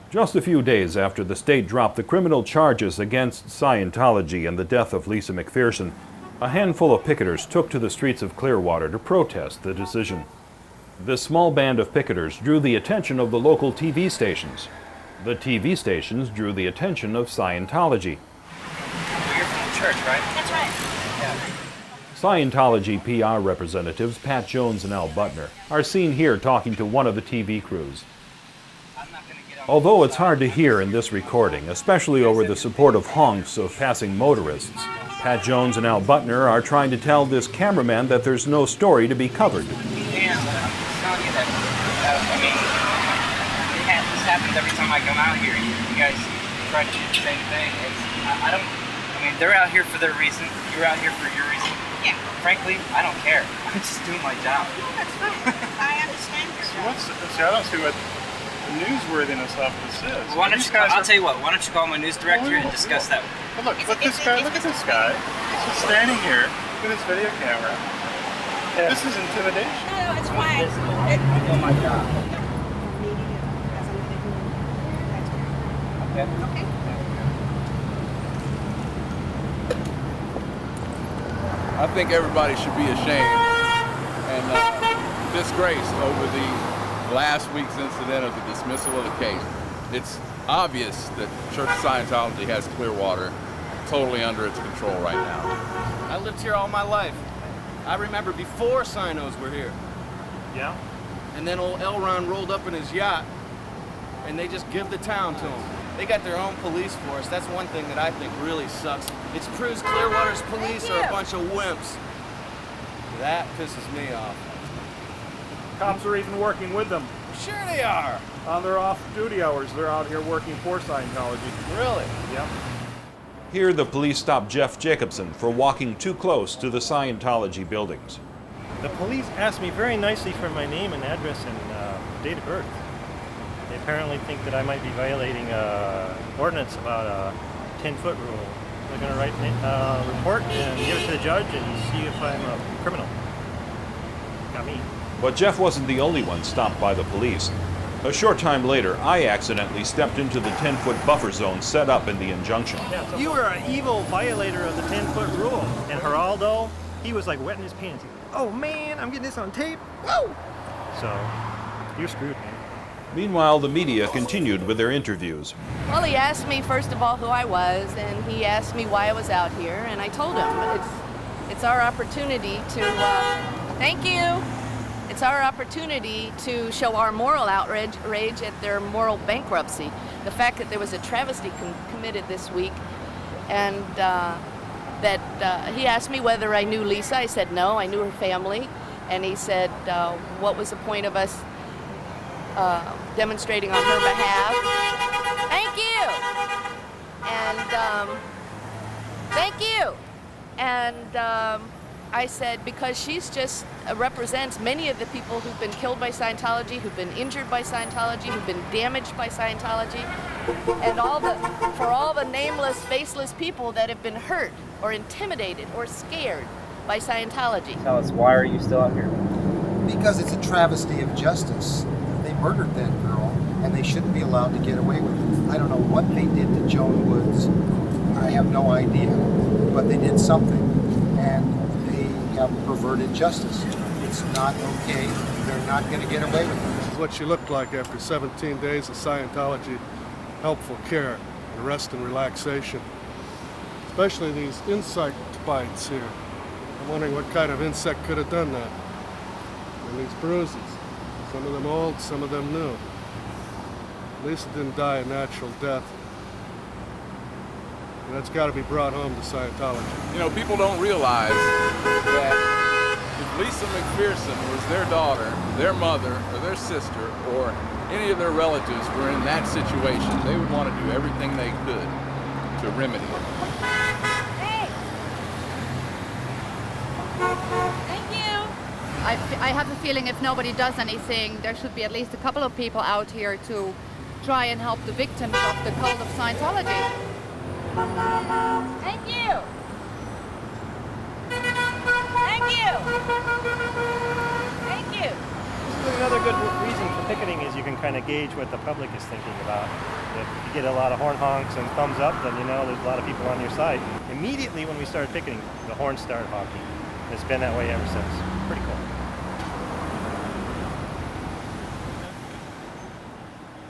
Just a few days after the state dropped the criminal charges against Scientology and the death of Lisa McPherson, a handful of picketers took to the streets of Clearwater to protest the decision. This small band of picketers drew the attention of the local TV stations. The TV stations drew the attention of Scientology. Well, you're from the church, right? That's right. Yeah. Scientology PR representatives Pat Jones and Al Butner are seen here talking to one of the TV crews. Although it's hard to hear in this recording, especially over the support of honks of passing motorists, Pat Jones and Al Butner are trying to tell this cameraman that there's no story to be covered. Yeah, but I'm just telling you that, this happens every time I come out here. You guys try to do the same thing. They're out here for their reason. You're out here for your reason. Yeah. Frankly, I don't care. I'm just doing my job. That's fine. I understand your job. I don't see what the newsworthiness of this is. Why don't I'll tell you what, why don't you call my news director and discuss that? Well, look at this guy. He's just standing here with his video camera. Yeah. This is intimidation. No, it's fine. I'm doing my job. Okay. I think everybody should be ashamed and disgraced over the last week's incident of the dismissal of the case. It's obvious that Church of Scientology has Clearwater totally under its control right now. I lived here all my life. I remember before Sinos were here. Yeah? And then old Elron rolled up in his yacht, and they just give the town to him. They got their own police force. That's one thing that I think really sucks. It proves Clearwater's police are a bunch of wimps. That pisses me off. Cops are even working with them. Sure they are. On their off-duty hours, they're out here working for Scientology. Really? Yep. Here the police stopped Jeff Jacobson for walking too close to the Scientology buildings. The police asked me very nicely for my name and address and date of birth. They apparently think that I might be violating ordinance about a 10-foot rule. They're going to write a report and give it to the judge and see if I'm a criminal. Got me. But Jeff wasn't the only one stopped by the police. A short time later, I accidentally stepped into the 10-foot buffer zone set up in the injunction. You were an evil violator of the 10-foot rule. And Geraldo, he was like wetting his pants. Oh man, I'm getting this on tape. Whoa! So, you're screwed, man. Meanwhile, the media continued with their interviews. Well, he asked me, first of all, who I was, and he asked me why I was out here, and I told him it's our opportunity to, thank you. It's our opportunity to show our moral outrage at their moral bankruptcy. The fact that there was a travesty committed this week, and that he asked me whether I knew Lisa. I said no, I knew her family. And he said, what was the point of us demonstrating on her behalf? Thank you! And thank you! And I said, because she's just represents many of the people who've been killed by Scientology, who've been injured by Scientology, who've been damaged by Scientology, and for all the nameless, faceless people that have been hurt or intimidated or scared by Scientology. Tell us, why are you still out here? Because it's a travesty of justice. They murdered that girl, and they shouldn't be allowed to get away with it. I don't know what they did to Joan Woods. I have no idea. But they did something, and they have perverted justice. It's not okay. They're not going to get away with it. This is what she looked like after 17 days of Scientology helpful care, and rest and relaxation. Especially these insect bites here. I'm wondering what kind of insect could have done that. And these bruises. Some of them old, some of them new. Lisa didn't die a natural death. And that's got to be brought home to Scientology. You know, people don't realize that if Lisa McPherson was their daughter, their mother, or their sister, or any of their relatives were in that situation, they would want to do everything they could to remedy it. Hey! Thank you! I have a feeling if nobody does anything, there should be at least a couple of people out here to try and help the victims of the cult of Scientology. Thank you! Thank you! Thank you! Another good reason for picketing is you can kind of gauge what the public is thinking about. If you get a lot of horn honks and thumbs up, then you know there's a lot of people on your side. Immediately when we started picketing, the horns started honking. It's been that way ever since. Pretty cool.